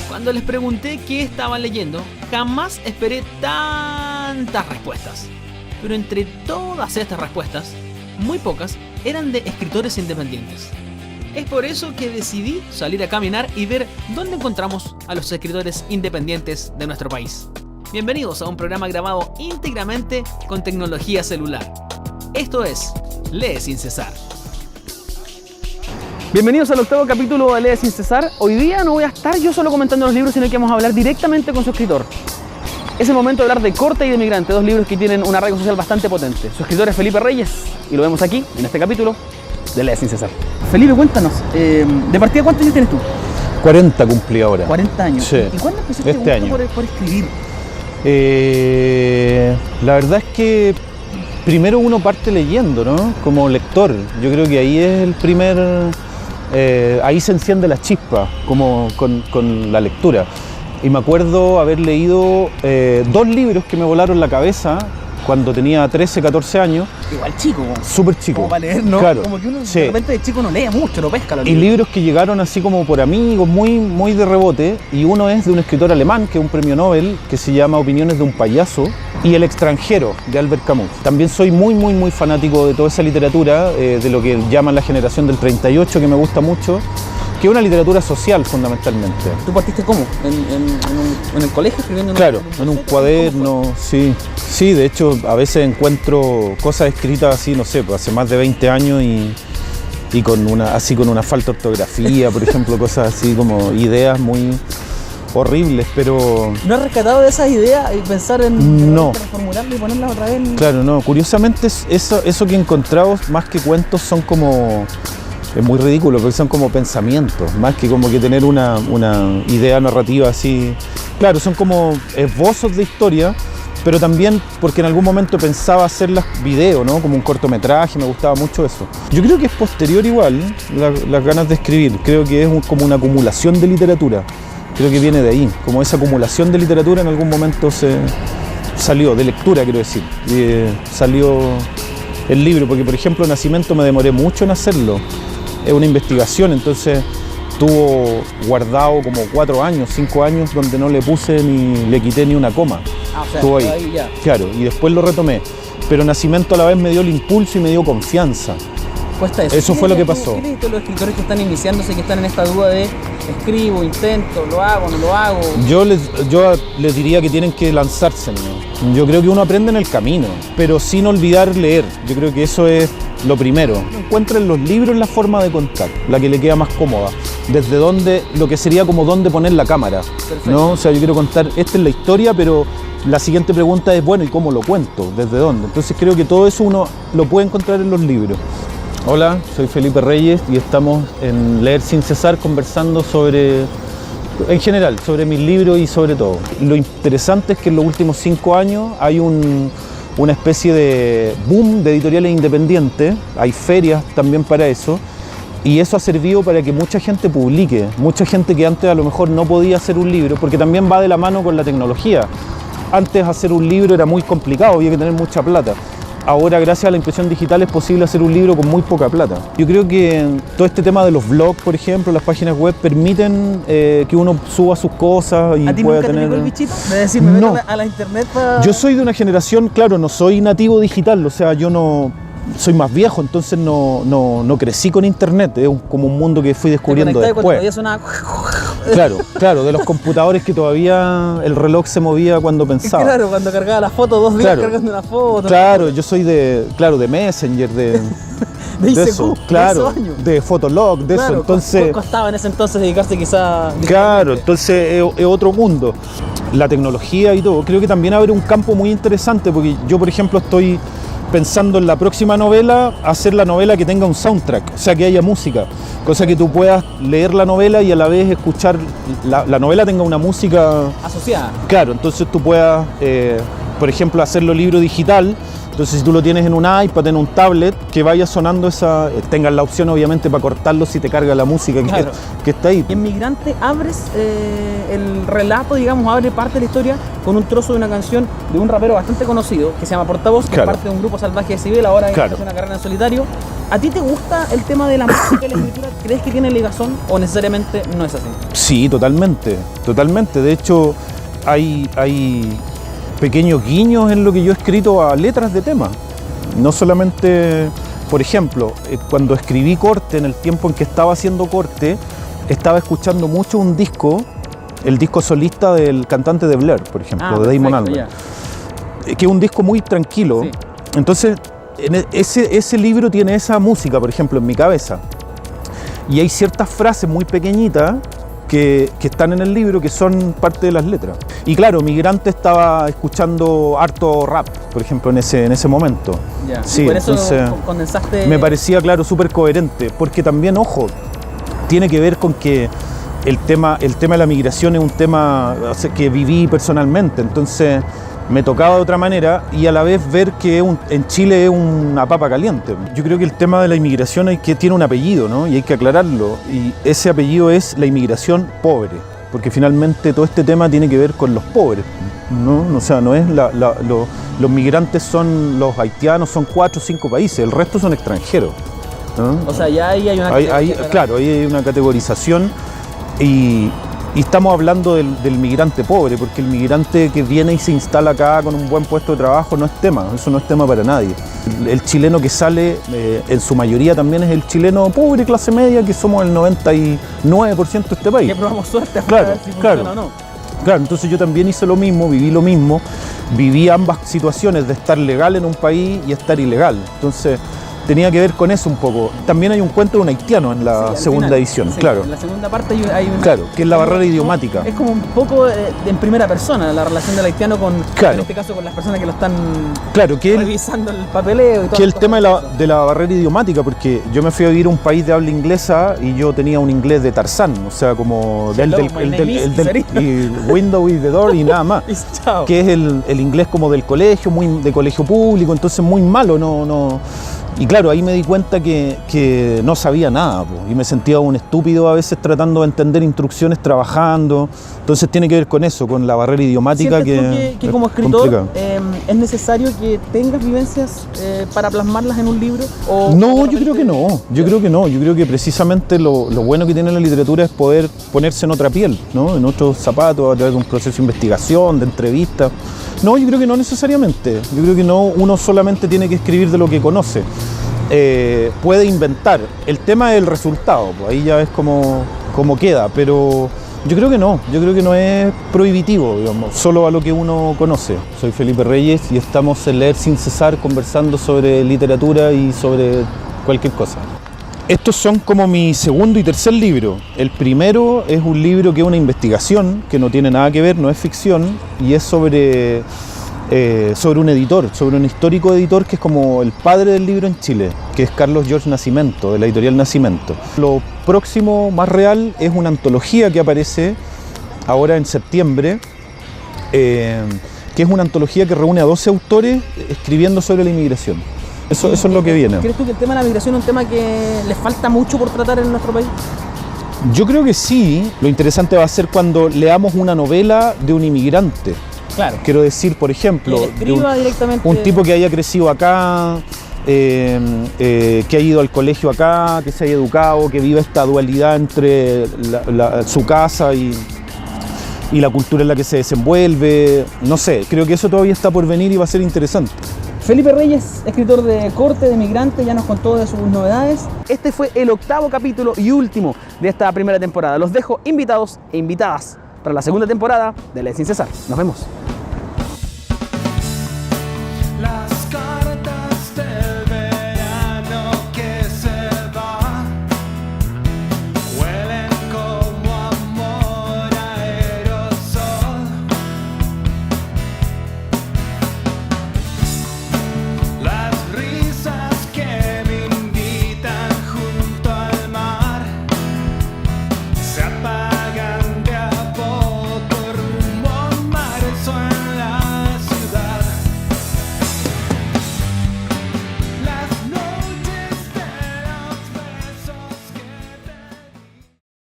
Cuando les pregunté qué estaban leyendo, jamás esperé tantas respuestas. Pero entre todas estas respuestas, muy pocas eran de escritores independientes. Es por eso que decidí salir a caminar y ver dónde encontramos a los escritores independientes de nuestro país. Bienvenidos a un programa grabado íntegramente con tecnología celular. Esto es Lee Sin Cesar. Bienvenidos al octavo capítulo de Lee Sin Cesar. Hoy día no voy a estar yo solo comentando los libros, sino que vamos a hablar directamente con su escritor. Es el momento de hablar de Corta y de Migrante, dos libros que tienen un arraigo social bastante potente. Su escritor es Felipe Reyes y lo vemos aquí, en este capítulo de Lee Sin Cesar. Felipe, cuéntanos, de partida, ¿cuántos años tienes tú? 40 cumplí ahora. 40 años. Sí. ¿Y cuándo empezaste este año por escribir? La verdad es que primero uno parte leyendo, ¿no? Como lector. Yo creo que ahí es el primer... ahí se enciende la chispa, como con la lectura. Y me acuerdo haber leído dos libros que me volaron la cabeza cuando tenía 13, 14 años. Igual chico. Súper chico. Como para leer, ¿no? Claro. Como que uno Sí. de repente de chico no lee mucho, no pesca los Y libros. libros que llegaron así como por amigos, muy de rebote. Y uno es de un escritor alemán, que es un premio Nobel, que se llama Opiniones de un payaso. Y El extranjero, de Albert Camus. También soy muy fanático de toda esa literatura, de lo que llaman la generación del 38, que me gusta mucho, que es una literatura social fundamentalmente. ¿Tú partiste cómo? ¿En el colegio escribiendo? Claro, en un cuaderno, sí. Sí, de hecho a veces encuentro cosas escritas así, no sé, pues hace más de 20 años y con una falta de ortografía, por ejemplo, cosas así como ideas muy horribles, pero... ¿No has rescatado de esas ideas y pensar en No. reformularlas y ponerlas otra vez? Claro, no, curiosamente eso que he encontrado, más que cuentos, son como... Es muy ridículo, porque son como pensamientos, más que como que tener una idea narrativa así. Claro, son como esbozos de historia, pero también porque en algún momento pensaba hacerlas video, ¿no? Como un cortometraje, me gustaba mucho eso. Yo creo que es posterior igual, las ganas de escribir. Creo que es como una acumulación de literatura. Creo que viene de ahí, como esa acumulación de literatura en algún momento se salió, de lectura quiero decir, salió el libro, porque por ejemplo Nacimiento me demoré mucho en hacerlo. Es una investigación, entonces tuvo guardado como 4 años, 5 años, donde no le puse le quité ni una coma. Ah, o sea, estuvo ahí ya. Claro, y después lo retomé. Pero Nacimiento a la vez me dio el impulso y me dio confianza. Cuesta eso. Eso fue lo que pasó. ¿Qué dices tú los escritores que están iniciándose, que están en esta duda de escribo, intento, lo hago, no lo hago? Yo les diría que tienen que lanzarse, ¿no? Yo creo que uno aprende en el camino, pero sin olvidar leer. Yo creo que eso es lo primero. Encuentra en los libros la forma de contar, la que le queda más cómoda. Desde dónde, lo que sería como dónde poner la cámara. Perfecto. ¿No? O sea, yo quiero contar, esta es la historia, pero la siguiente pregunta es, bueno, ¿y cómo lo cuento? ¿Desde dónde? Entonces creo que todo eso uno lo puede encontrar en los libros. Hola, soy Felipe Reyes y estamos en Leer Sin Cesar conversando en general, sobre mis libros y sobre todo. Lo interesante es que en los últimos 5 años hay una especie de boom de editoriales independientes, hay ferias también para eso, y eso ha servido para que mucha gente publique, mucha gente que antes a lo mejor no podía hacer un libro, porque también va de la mano con la tecnología. Antes hacer un libro era muy complicado, había que tener mucha plata. Ahora, gracias a la impresión digital, es posible hacer un libro con muy poca plata. Yo creo que todo este tema de los blogs, por ejemplo, las páginas web, permiten que uno suba sus cosas y ¿A ti pueda nunca te tener... picó el bichito? De decir, me No. meto a la internet para... Yo soy de una generación, claro, no soy nativo digital, o sea, yo no... Soy más viejo, entonces no crecí con internet, es como un mundo que fui descubriendo después. Todavía después. sonaba... Claro, de los computadores que todavía el reloj se movía cuando pensaba. Claro, cuando cargaba la foto, 2 días Claro. cargando una foto. Claro, yo soy de Messenger, de ICQ, eso, de claro, esos años. de Fotolog, de Claro, eso, entonces... ¿cuánto costaba en ese entonces dedicarse quizá... Claro, entonces es otro mundo. La tecnología y todo, creo que también abre un campo muy interesante, porque yo, por ejemplo, estoy pensando en la próxima novela, hacer la novela que tenga un soundtrack, o sea, que haya música, cosa que tú puedas leer la novela y a la vez escuchar, la novela tenga una música asociada. Claro, entonces tú puedas, por ejemplo, hacerlo libro digital. Entonces, si tú lo tienes en un iPad, en un tablet, que vaya sonando esa... tengas la opción, obviamente, para cortarlo si te carga la música Claro. que está ahí. Y en Migrante abres el relato, digamos, abre parte de la historia con un trozo de una canción de un rapero bastante conocido que se llama Portavoz, que Claro. es parte de un grupo salvaje de Cibel, ahora Claro. hace una carrera en solitario. ¿A ti te gusta el tema de la música y la escritura? ¿Crees que tiene ligazón o necesariamente no es así? Sí, totalmente, totalmente. De hecho, hay pequeños guiños en lo que yo he escrito a letras de temas. No solamente, por ejemplo, cuando escribí Corte, en el tiempo en que estaba haciendo Corte, estaba escuchando mucho un disco, el disco solista del cantante de Blair, por ejemplo, de Damon Albarn, que es un disco muy tranquilo. Sí. Entonces, ese libro tiene esa música, por ejemplo, en mi cabeza. Y hay ciertas frases muy pequeñitas que están en el libro que son parte de las letras. Y claro, Migrante estaba escuchando harto rap, por ejemplo, en ese momento. Ya. Sí, por eso entonces condensaste... me parecía, claro, súper coherente, porque también, ojo, tiene que ver con que el tema de la migración es un tema que viví personalmente, entonces me tocaba de otra manera y a la vez ver que en Chile es una papa caliente. Yo creo que el tema de la inmigración tiene un apellido, ¿no? Y hay que aclararlo, y ese apellido es la inmigración pobre, porque finalmente todo este tema tiene que ver con los pobres, ¿no? O sea, no es los migrantes son los haitianos, son 4 o 5 países, el resto son extranjeros, ¿no? O sea, ya ahí hay una... Claro, ahí hay una categorización y estamos hablando del migrante pobre, porque el migrante que viene y se instala acá con un buen puesto de trabajo no es tema, eso no es tema para nadie. El chileno que sale, en su mayoría también es el chileno pobre, clase media, que somos el 99% de este país. Que probamos suerte Claro, a ver si claro. funciona o no. Claro, entonces yo también hice lo mismo, viví lo mismo, viví ambas situaciones de estar legal en un país y estar ilegal. Entonces tenía que ver con eso un poco. También hay un cuento de un haitiano en la segunda edición, sí, claro. En la segunda parte hay una... Claro, que es la barrera idiomática. Es como un poco en primera persona la relación del haitiano con, Claro. en este caso, con las personas que lo están Claro, que revisando el papeleo y todo. que el tema de la barrera idiomática, porque yo me fui a vivir a un país de habla inglesa y yo tenía un inglés de Tarzán, o sea, como y window is the door y nada más. Chao. Que es el inglés como del colegio, muy de colegio público, entonces muy malo, no. Y claro, ahí me di cuenta que no sabía nada, po, y me sentía un estúpido a veces tratando de entender instrucciones trabajando. Entonces tiene que ver con eso, con la barrera idiomática. ¿Sientes tú que como escritor es necesario que tengas vivencias para plasmarlas en un libro? No, yo creo que no. Yo creo que precisamente lo bueno que tiene la literatura es poder ponerse en otra piel, ¿no? En otros zapatos, a través de un proceso de investigación, de entrevista. No, yo creo que no necesariamente. Yo creo que no, uno solamente tiene que escribir de lo que conoce. Puede inventar. El tema es el resultado, pues ahí ya es como queda, pero yo creo que no es prohibitivo, digamos, solo a lo que uno conoce. Soy Felipe Reyes y estamos en Leer Sin Cesar conversando sobre literatura y sobre cualquier cosa. Estos son como mi segundo y tercer libro. El primero es un libro que es una investigación, que no tiene nada que ver, no es ficción, y es sobre un editor, sobre un histórico editor que es como el padre del libro en Chile, que es Carlos George Nascimento, de la editorial Nascimento. Lo próximo más real es una antología que aparece ahora en septiembre, que es una antología que reúne a 12 autores escribiendo sobre la inmigración. Eso es lo que viene. ¿Crees tú que el tema de la migración es un tema que le falta mucho por tratar en nuestro país? Yo creo que sí. Lo interesante va a ser cuando leamos una novela de un inmigrante. Claro. Quiero decir, por ejemplo, directamente... un tipo que haya crecido acá, que haya ido al colegio acá, que se haya educado, que viva esta dualidad entre su casa y la cultura en la que se desenvuelve. No sé, creo que eso todavía está por venir y va a ser interesante. Felipe Reyes, escritor de Corte, de Migrante, ya nos contó de sus novedades. Este fue el 8º capítulo y último de esta primera temporada. Los dejo invitados e invitadas para la segunda temporada de Leer Sin Cesar. Nos vemos.